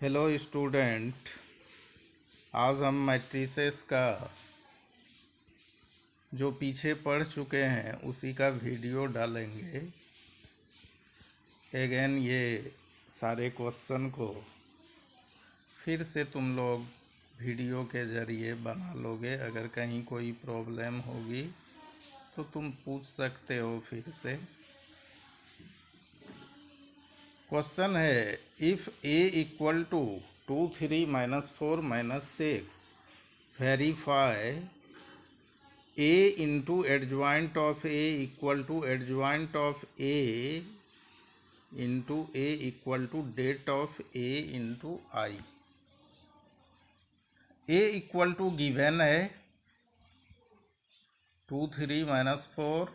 Hello student. आज हम matrices का जो पीछे पढ़ चुके हैं उसी का वीडियो डालेंगे। अगेन ये सारे क्वेश्चन को फिर से तुम लोग वीडियो के ज़रिए बना लोगे। अगर कहीं कोई प्रॉब्लम होगी तो तुम पूछ सकते हो फिर से। क्वेश्चन है, if A equal to 2 3 -4 -6 verify a into adjoint of a equal to adjoint of a into a equal to det of a into I। a equal to given है 2 3 -4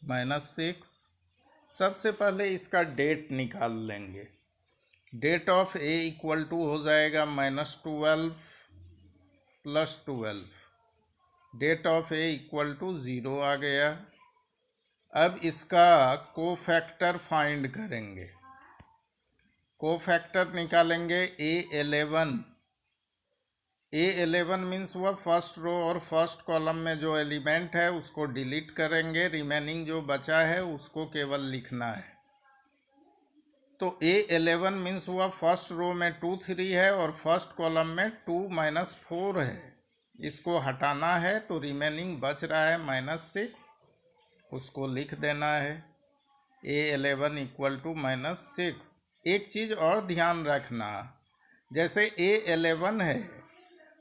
-6। सबसे पहले इसका डेट निकाल लेंगे। Det of a equal to हो जाएगा -12 +12। Det of A equal to 0 आ गया। अब इसका कोफैक्टर फाइंड करेंगे। कोफैक्टर निकालेंगे A11। A11 मीन्स वह फर्स्ट रो और फर्स्ट कॉलम में जो एलिमेंट है उसको डिलीट करेंगे, रिमेनिंग जो बचा है उसको केवल लिखना है। तो A11 मीन्स वह फर्स्ट रो में 2 3 है और फर्स्ट कॉलम में 2 -4 है। इसको हटाना है तो रिमेनिंग बच रहा है -6, उसको लिख देना है। A11 equal to -6। एक चीज़ और ध्यान रखना, जैसे A11 है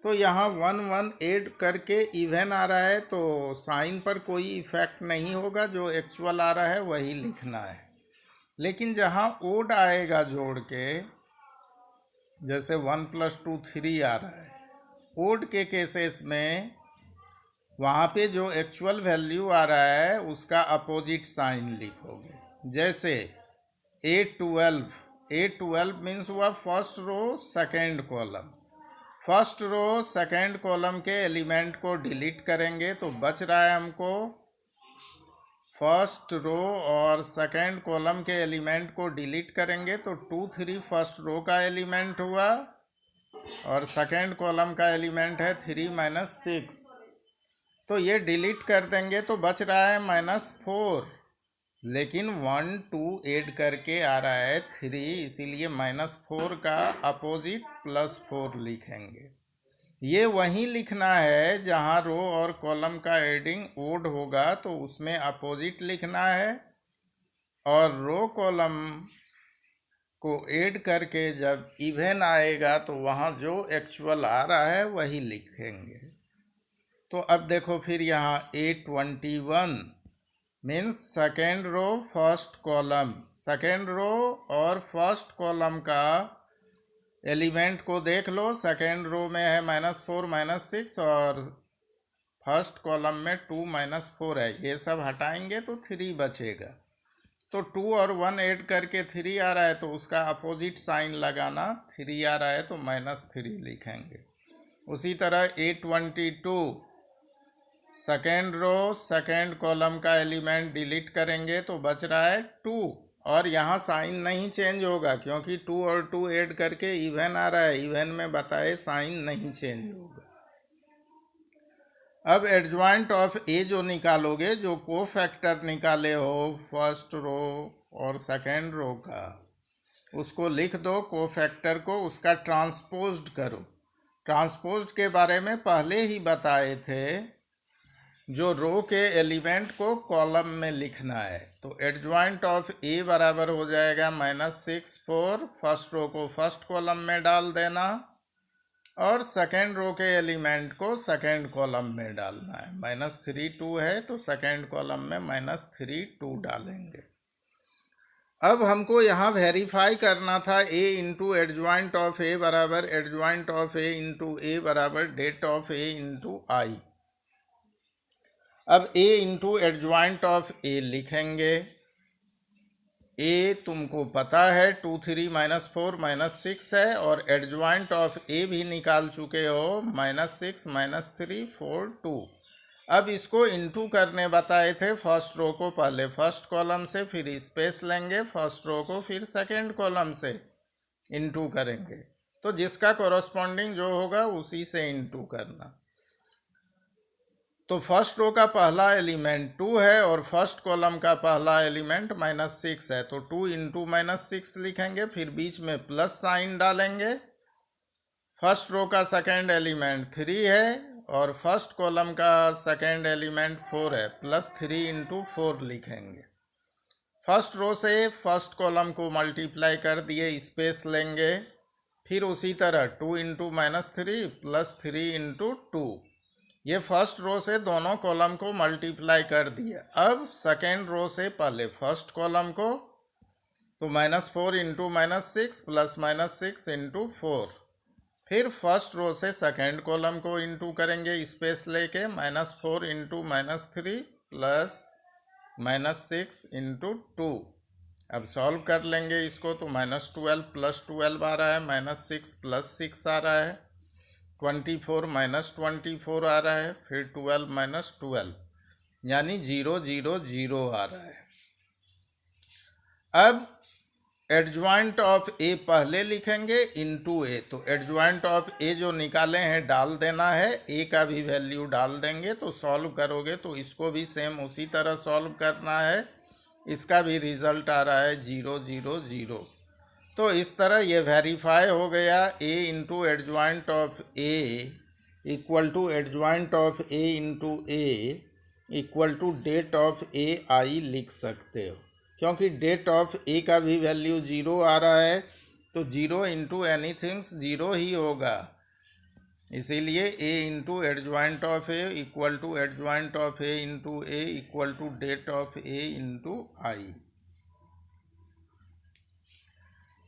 तो यहाँ 1 1 ऐड करके इवन आ रहा है तो साइन पर कोई इफेक्ट नहीं होगा, जो एक्चुअल आ रहा है वही लिखना है। लेकिन जहाँ ओड आएगा जोड़ के, जैसे 1 + 2 3 आ रहा है, ओड के केसेस में वहाँ पे जो एक्चुअल वैल्यू आ रहा है उसका अपोजिट साइन लिखोगे। जैसे A12 मीन्स हुआ first row second column. First row second column के एलिमेंट को डिलीट करेंगे तो बच रहा है हमको फर्स्ट रो, और सेकेंड कॉलम के एलिमेंट को डिलीट करेंगे तो 2 3 फर्स्ट रो का एलिमेंट हुआ और सेकेंड कॉलम का एलिमेंट है 3 -6। तो ये डिलीट कर देंगे तो बच रहा है -4, लेकिन 1 2 ऐड करके आ रहा है 3, इसीलिए -4 का अपोजिट +4 लिखेंगे। ये वहीं लिखना है जहाँ रो और कॉलम का एडिंग ओड होगा तो उसमें अपोजिट लिखना है, और रो कॉलम को ऐड करके जब इवन आएगा तो वहाँ जो एक्चुअल आ रहा है वही लिखेंगे। तो अब देखो फिर यहाँ A21 means second row first column. Second row और फर्स्ट कॉलम का एलिमेंट को देख लो। सेकेंड रो में है -4 -6 और फर्स्ट कॉलम में 2 -4 है। ये सब हटाएंगे तो 3 बचेगा। तो 2 और 1 ऐड करके 3 आ रहा है तो उसका अपोजिट साइन लगाना। 3 आ रहा है तो -3 लिखेंगे। उसी तरह A22 second row second column का एलिमेंट डिलीट करेंगे तो बच रहा है 2, और यहाँ साइन नहीं चेंज होगा क्योंकि 2 और 2 ऐड करके इवन आ रहा है। इवन में बताए साइन नहीं चेंज होगा। अब एडजॉइंट ऑफ ए जो निकालोगे, जो कोफैक्टर निकाले हो फर्स्ट रो और सेकेंड रो का, उसको लिख दो। कोफैक्टर को उसका ट्रांसपोज्ड करो। ट्रांसपोज्ड के बारे में पहले ही बताए थे। जो रो के एलिमेंट को कॉलम में लिखना है तो एडजॉइंट ऑफ ए बराबर हो जाएगा -6 4। फर्स्ट रो को फर्स्ट कॉलम में डाल देना और सेकेंड रो के एलिमेंट को सेकेंड कॉलम में डालना है। -3 2 है तो सेकेंड कॉलम में -3 2 डालेंगे। अब हमको यहाँ वेरीफाई करना था a इंटू एडजॉइंट ऑफ ए बराबर एडजॉइंट ऑफ ए इंटू ए बराबर डेट ऑफ ए इंटू आई। अब a इंटू एडजॉइंट ऑफ ए लिखेंगे। a तुमको पता है 2 3 -4 -6 है, और एडजॉइंट ऑफ a भी निकाल चुके हो -6 -3 4 2। अब इसको इंटू करने बताए थे। फर्स्ट रो को पहले फर्स्ट कॉलम से, फिर स्पेस लेंगे, फर्स्ट रो को फिर सेकेंड कॉलम से। इनटू करेंगे, तो जिसका कॉरस्पॉन्डिंग जो होगा उसी से इनटू करना। तो फर्स्ट रो का पहला एलिमेंट 2 है और फर्स्ट कॉलम का पहला एलिमेंट -6 है, तो 2 इंटू -6 लिखेंगे, फिर बीच में प्लस साइन डालेंगे। फर्स्ट रो का सेकेंड एलिमेंट 3 है और फर्स्ट कॉलम का सेकेंड एलिमेंट 4 है, +3 इंटू 4 लिखेंगे। फर्स्ट रो से फर्स्ट कॉलम को मल्टीप्लाई कर दिए, स्पेस लेंगे, फिर उसी तरह 2 इंटू -3 +3 इंटू 2, ये फर्स्ट रो से दोनों कॉलम को मल्टीप्लाई कर दिए। अब सेकेंड रो से पहले फर्स्ट कॉलम को, तो -4 इंटू -6 +-6 इंटू 4, फिर फर्स्ट रो से सेकेंड कॉलम को इंटू करेंगे स्पेस लेके, -4 इंटू -3 +-6 इंटू 2। अब सॉल्व कर लेंगे इसको, तो -12 + 12 आ रहा है, -6 + 6 आ रहा है, 24 -24 आ रहा है, फिर 12 - 12, यानी 0 0 0 आ रहा है। अब एडजॉइंट ऑफ ए पहले लिखेंगे इनटू ए, तो एडजॉइंट ऑफ ए जो निकाले हैं डाल देना है, ए का भी वैल्यू डाल देंगे, तो सॉल्व करोगे तो इसको भी सेम उसी तरह सॉल्व करना है, इसका भी रिजल्ट आ रहा है 0 0 0। तो इस तरह ये वेरीफाई हो गया, A into adjoint of A equal to adjoint of A into A equal to det of A I लिख सकते हो, क्योंकि डेट ऑफ ए का भी वैल्यू 0 आ रहा है, तो 0 इंटू एनीथिंग 0 ही होगा, इसीलिए A into adjoint of A equal to adjoint of A into A equal to det of A into I.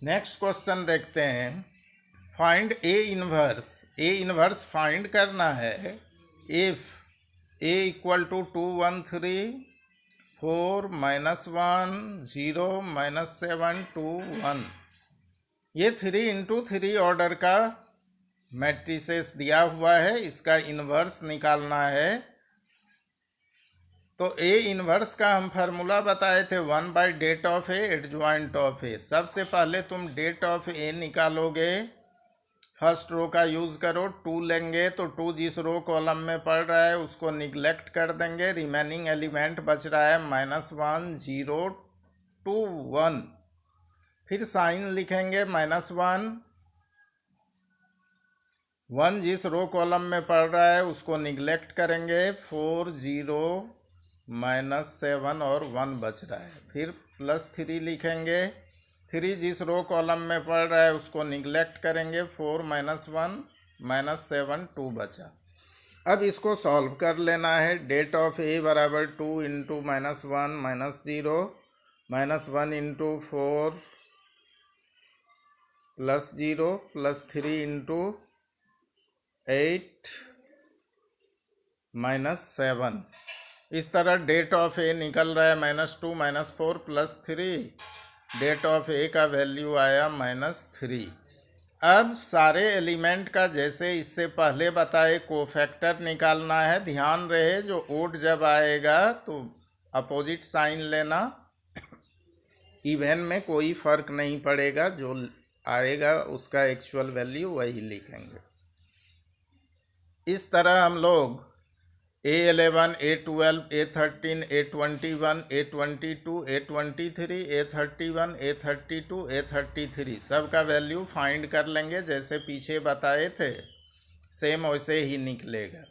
Next question देखते हैं, find A inverse. A inverse find करना है इफ ए इक्वल टू 2 1 3 4 -1 0 -7 2 1, ये 3 into 3 order का matrices दिया हुआ है, इसका इनवर्स निकालना है। तो ए इनवर्स का हम फार्मूला बताए थे 1/डेट ऑफ ए एडजॉइंट ऑफ ए। सबसे पहले तुम डेट ऑफ ए निकालोगे, फर्स्ट रो का यूज़ करो, 2 लेंगे, तो 2 जिस रो कॉलम में पड़ रहा है उसको निगलेक्ट कर देंगे, रिमेनिंग एलिमेंट बच रहा है -1 0 2 1, फिर साइन लिखेंगे -1, 1 जिस रो कॉलम में पड़ रहा है उसको निगलेक्ट करेंगे, 4 0 -7 और 1 बच रहा है, फिर +3 लिखेंगे, 3 जिस रो कॉलम में पड़ रहा है उसको निगलेक्ट करेंगे, 4 -1 -7 2 बचा। अब इसको सॉल्व कर लेना है, डेट ऑफ ए बराबर 2 इंटू -1 -0 -1 इंटू 4 +0 +3 इंटू 8 -7, इस तरह डेट ऑफ ए निकल रहा है -2 -4 +3, डेट ऑफ ए का वैल्यू आया -3। अब सारे एलिमेंट का जैसे इससे पहले बताए कोफैक्टर निकालना है, ध्यान रहे जो ओड जब आएगा तो अपोजिट साइन लेना, इवन में कोई फर्क नहीं पड़ेगा, जो आएगा उसका एक्चुअल वैल्यू वही लिखेंगे। इस तरह हम लोग A11 A12 A13 A21 A22 A23 A31 A32 A33 सब का वैल्यू फाइंड कर लेंगे, जैसे पीछे बताए थे सेम वैसे ही निकलेगा।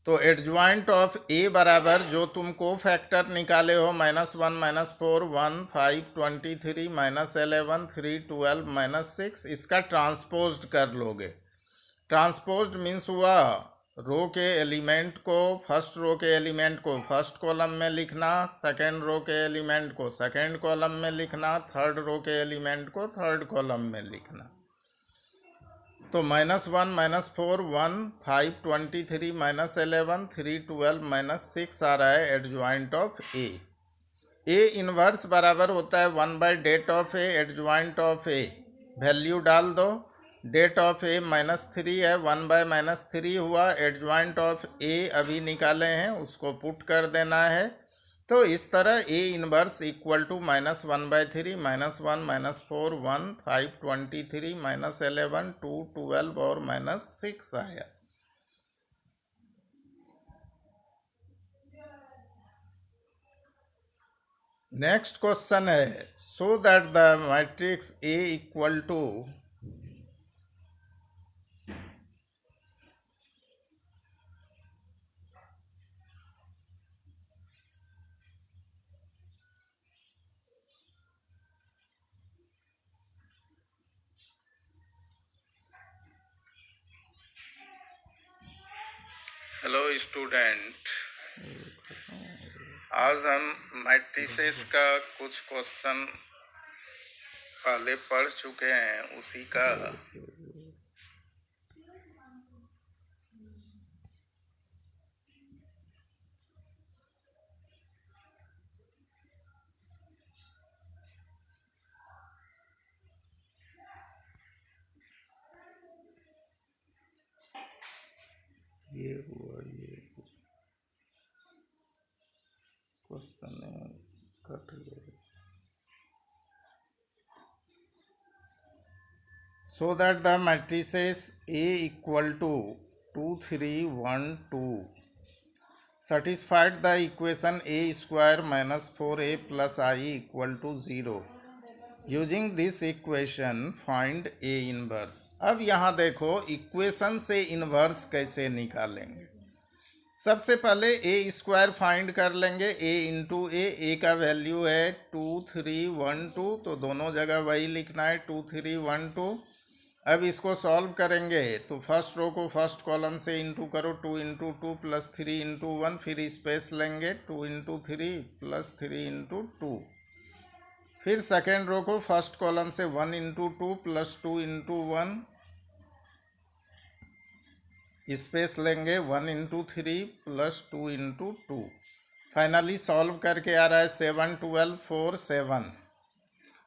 तो एडजॉइंट ऑफ ए बराबर जो तुम को फैक्टर निकाले हो -1 -4 1 5 23 -11 3 12 -6, इसका ट्रांसपोज्ड कर लोगे। ट्रांसपोज्ड मीन्स हुआ रो के एलिमेंट को, फर्स्ट रो के एलिमेंट को फर्स्ट कॉलम में लिखना, सेकेंड रो के एलिमेंट को सेकेंड कॉलम में लिखना, थर्ड रो के एलिमेंट को थर्ड कॉलम में लिखना। तो -1 -4 1 5 23 -11 3 12 -6 आ रहा है adjoint of A. A inverse बराबर होता है 1/डेट of A adjoint of A, value डाल दो, डेट ऑफ ए -3 है, 1/-3 हुआ, एडजॉइंट ऑफ ए अभी निकाले हैं उसको पुट कर देना है, तो इस तरह ए इनवर्स इक्वल टू -1/3 -1 -4 1 5 23 -11 2 12 और -6 आया। नेक्स्ट क्वेश्चन है so that the matrix A equal to hello student, आज हम मैट्रिसेस का कुछ क्वेश्चन पहले पढ़ चुके हैं, उसी का ये हुआ, ये क्वेश्चन कट गया। So that the matrices A equal to 2 3 1 2 satisfied the equation A square minus 4A plus I equal to 0. Using this equation find A inverse. अब यहाँ देखो इक्वेशन से इन्वर्स कैसे निकालेंगे। सबसे पहले ए स्क्वायर फाइंड कर लेंगे, ए इंटू ए का वैल्यू है 2 3 1 2, तो दोनों जगह वही लिखना है 2 3 1 2। अब इसको सॉल्व करेंगे तो फर्स्ट रो को फर्स्ट कॉलम से इंटू करो, 2 इंटू 2 प्लस 3 इंटू 1, फिर स्पेस लेंगे 2 इंटू 3 प्लस 3 इंटू 2। फिर सेकेंड रो को फर्स्ट कॉलम से 1 इंटू 2 प्लस 2 इंटू 1, स्पेस लेंगे 1 into 3 plus 2 into 2। Finally solve करके आ रहा है 7 12 4 7।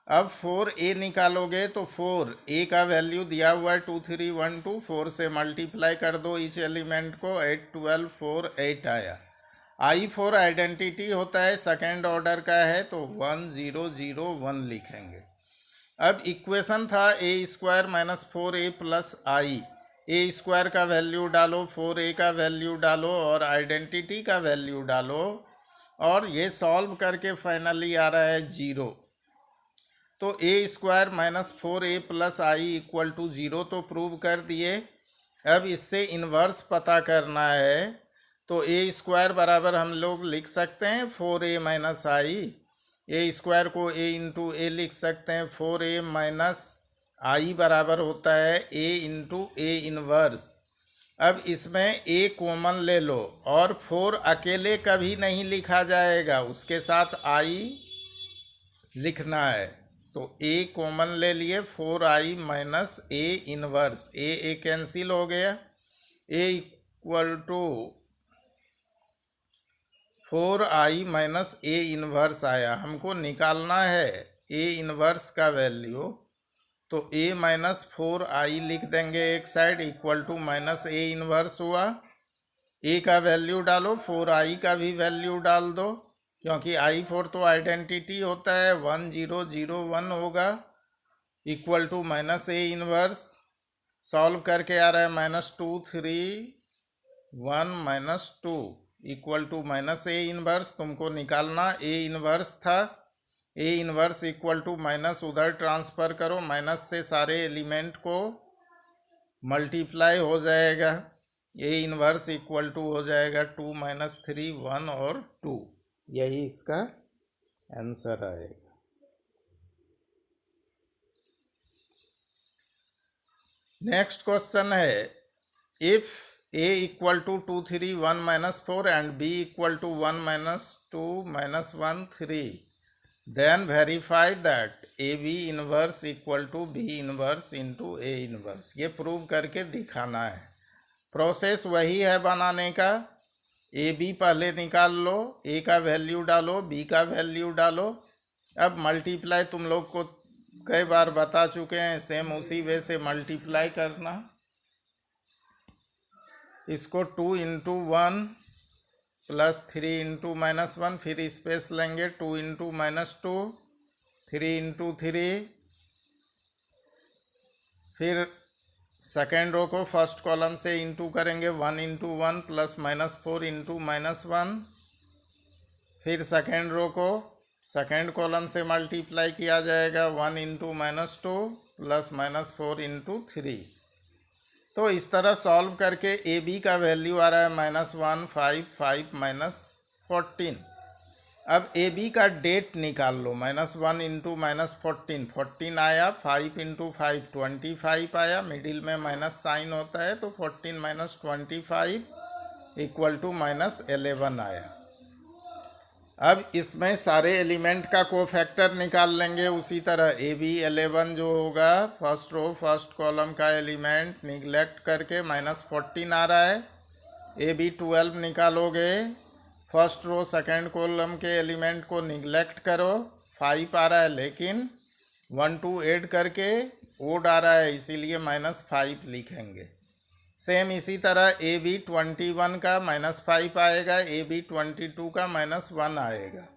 अब 4a निकालोगे तो 4a का वैल्यू दिया हुआ है 2 3 1 2, 4 से मल्टीप्लाई कर दो इच एलिमेंट को, 8 12 4 8 आया। I4 आइडेंटिटी होता है, सेकेंड ऑर्डर का है तो 1 0 0 1 लिखेंगे। अब इक्वेशन था ए स्क्वायर माइनस 4a प्लस आई, ए स्क्वायर का वैल्यू डालो, 4a का वैल्यू डालो और आइडेंटिटी का वैल्यू डालो, और ये सॉल्व करके फाइनली आ रहा है 0। तो A square minus 4a plus I equal to 0 तो प्रूव कर दिए। अब इससे इन्वर्स पता करना है तो ए स्क्वायर बराबर हम लोग लिख सकते हैं 4a माइनस आई, ए स्क्वायर को a इंटू ए लिख सकते हैं, 4a माइनस आई बराबर होता है a इंटू ए इन्वर्स। अब इसमें a कॉमन ले लो और 4 अकेले कभी नहीं लिखा जाएगा, उसके साथ i लिखना है, तो a कॉमन ले लिए, 4i minus a inverse, a cancel हो गया, a equal to 4i minus a inverse आया। हमको निकालना है a इन्वर्स का वैल्यू, तो a माइनस 4i लिख देंगे एक side, equal to minus a inverse हुआ। a का वैल्यू डालो, 4i का भी वैल्यू डाल दो, क्योंकि I4 तो आइडेंटिटी होता है, 1 0 0 1 होगा, equal to minus a inverse. Solve करके आ रहा है -2 3 1 -2 equal to minus a inverse. तुमको निकालना a इन्वर्स था, A inverse equal to minus उधर ट्रांसफ़र करो, माइनस से सारे एलिमेंट को मल्टीप्लाई हो जाएगा, ए इन्वर्स इक्वल टू हो जाएगा 2 - 3 1 और 2, यही इसका आंसर आएगा। नेक्स्ट क्वेश्चन है if a equal to 2 3 1 -4 and b equal to 1 -2 -1 3, then verify that AB inverse equal to B inverse into A inverse. ये प्रूव करके दिखाना है। प्रोसेस वही है बनाने का, AB पहले निकाल लो, A का वैल्यू डालो, B का वैल्यू डालो। अब मल्टीप्लाई तुम लोग को कई बार बता चुके हैं, सेम उसी वे से मल्टीप्लाई करना। इसको 2 इंटू 1 प्लस 3 इंटू -1, फिर स्पेस लेंगे 2 इंटू -2, 3 इंटू 3, फिर सेकेंड रो को फर्स्ट कॉलम से इंटू करेंगे 1 इंटू 1 प्लस -4 इंटू -1, फिर सेकेंड रो को सेकेंड कॉलम से मल्टीप्लाई किया जाएगा 1 इंटू -2 प्लस -4 इंटू 3। तो इस तरह सॉल्व करके ए बी का वैल्यू आ रहा है -1 5 5 -14। अब ए बी का डेट निकाल लो, -1 इंटू -14 14 आया, 5 इंटू 5 25 आया, मिडिल में माइनस साइन होता है तो 14 - 25 इक्वल टू -11 आया। अब इसमें सारे एलिमेंट का कोफैक्टर निकाल लेंगे उसी तरह। ए बी 11 जो होगा फर्स्ट रो फर्स्ट कॉलम का एलिमेंट निगलेक्ट करके -14 आ रहा है। ए बी 12 निकालोगे, फर्स्ट रो सेकेंड कॉलम के एलिमेंट को निगलेक्ट करो, 5 आ रहा है, लेकिन 1 2 ऐड करके ओड आ रहा है इसीलिए -5 लिखेंगे। सेम इसी तरह ए बी 21 का -5 आएगा, ए बी 22 का -1 आएगा।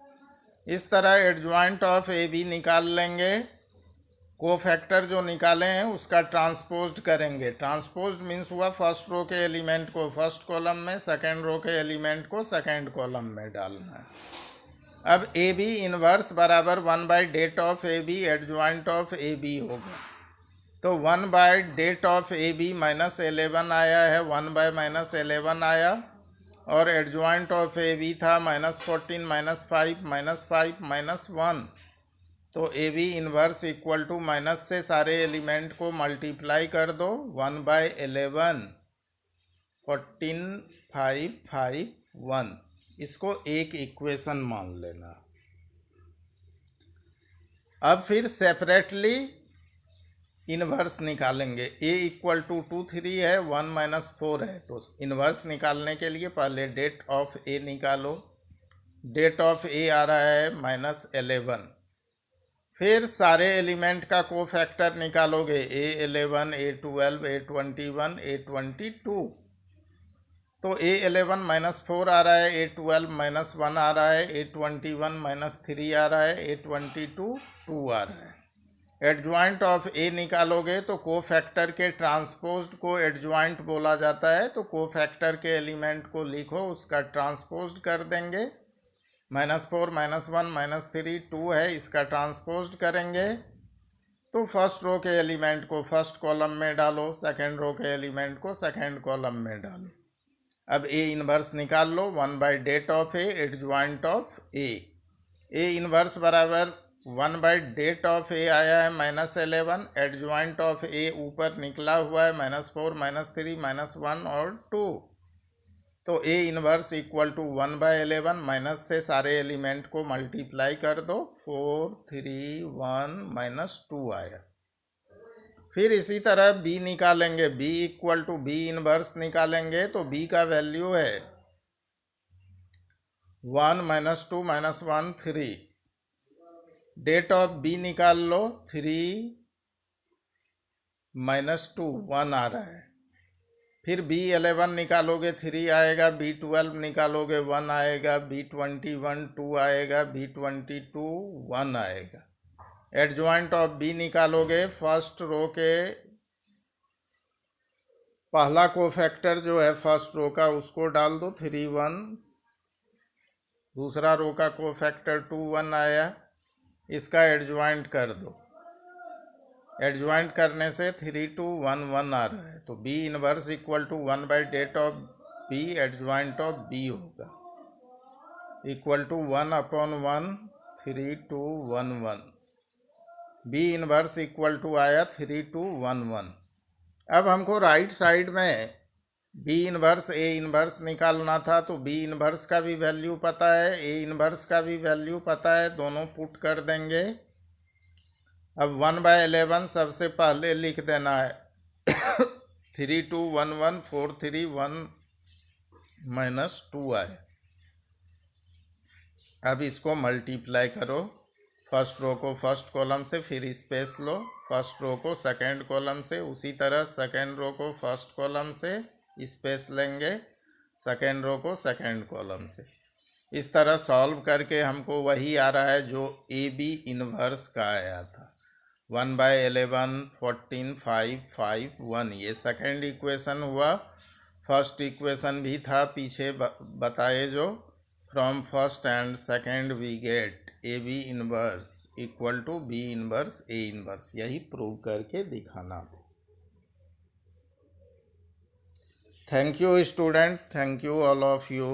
इस तरह एडजॉइंट ऑफ ए बी निकाल लेंगे। कोफैक्टर जो निकाले हैं उसका ट्रांसपोज्ड करेंगे। ट्रांसपोज्ड मीन्स हुआ फर्स्ट रो के एलिमेंट को फर्स्ट कॉलम में, सेकेंड रो के एलिमेंट को सेकेंड कॉलम में डालना है। अब ए बी इनवर्स बराबर 1/det of A B adjoint of A B होगा। तो 1/det ऑफ ए बी -11 आया है, 1/-11 आया, और एडजॉइंट ऑफ ए बी था -14 -5 -1। तो A B inverse equal to minus से सारे एलिमेंट को मल्टीप्लाई कर दो, 1/11 14 5 5 1। इसको एक इक्वेशन मान लेना। अब फिर सेपरेटली इनवर्स निकालेंगे। ए इक्वल टू 2 3 है, 1 - 4 है, तो इनवर्स निकालने के लिए पहले डेट ऑफ ए निकालो। डेट ऑफ ए आ रहा है -11। फिर सारे एलिमेंट का कोफैक्टर निकालोगे, A11 A12 A21 A22। तो A11 -4 आ रहा है, A12 -1 आ रहा है, A21 -3 आ रहा है, A22 2 आ रहा है। एडजॉइंट ऑफ ए निकालोगे तो कोफैक्टर के ट्रांसपोज्ड को एडजॉइंट बोला जाता है। तो कोफैक्टर के एलिमेंट को लिखो, उसका ट्रांसपोज्ड कर देंगे। -4 -1 -3 2 है, इसका ट्रांसपोज्ड करेंगे तो फर्स्ट रो के एलिमेंट को फर्स्ट कॉलम में डालो, सेकेंड रो के एलिमेंट को सेकेंड कॉलम में डालो। अब ए इनवर्स निकाल लो, 1/det of A adjoint of A. A inverse बराबर 1/det ऑफ ए आया है -11, एडजॉइंट ऑफ ए ऊपर निकला हुआ है -4 -3 -1 और 2। तो A inverse equal to 1/11 minus से सारे एलिमेंट को मल्टीप्लाई कर दो, 4 3 1 -2 आया। फिर इसी तरह बी निकालेंगे, B equal to B inverse निकालेंगे तो बी का वैल्यू है 1 -2 -1 3। डेट ऑफ बी निकाल लो, 3 -2 1 आ रहा है। फिर B11 निकालोगे 3 आएगा, B12 निकालोगे 1 आएगा, B21 2 आएगा, B22 1 आएगा। एडजॉइंट ऑफ B निकालोगे, फर्स्ट रो के पहला कोफैक्टर जो है फर्स्ट रो का उसको डाल दो, 3 1। दूसरा रो का कोफैक्टर 2 1 आया, इसका एडजॉइंट कर दो। एडजॉइंट करने से 3 2 1 1 आ रहा है। तो B inverse equal to 1/det of B adjoint of B होगा, equal to 1/1 3 2 1 1। B inverse equal to आया 3 2 1 1। अब हमको राइट साइड में बी इनवर्स ए इनवर्स निकालना था, तो बी इनवर्स का भी वैल्यू पता है, ए इनवर्स का भी वैल्यू पता है, दोनों पुट कर देंगे। अब 1/11 सबसे पहले लिख देना है 3 2 1 1 4 3 1 -2 आए। अब इसको मल्टीप्लाई करो, फर्स्ट रो को फर्स्ट कॉलम से, फिर स्पेस लो, फर्स्ट रो को सेकेंड कॉलम से, उसी तरह सेकेंड रो को फर्स्ट कॉलम से स्पेस लेंगे, सेकेंड रो को सेकेंड कॉलम से। इस तरह सॉल्व करके हमको वही आ रहा है जो ए बी इन्वर्स का आया था, 1/11 14 5 5 1। ये सेकेंड इक्वेशन हुआ। फर्स्ट इक्वेशन भी था पीछे बताए जो, from first and second we get A B inverse equal to B inverse A inverse, यही प्रूव करके दिखाना था। Thank you student, thank you all of you.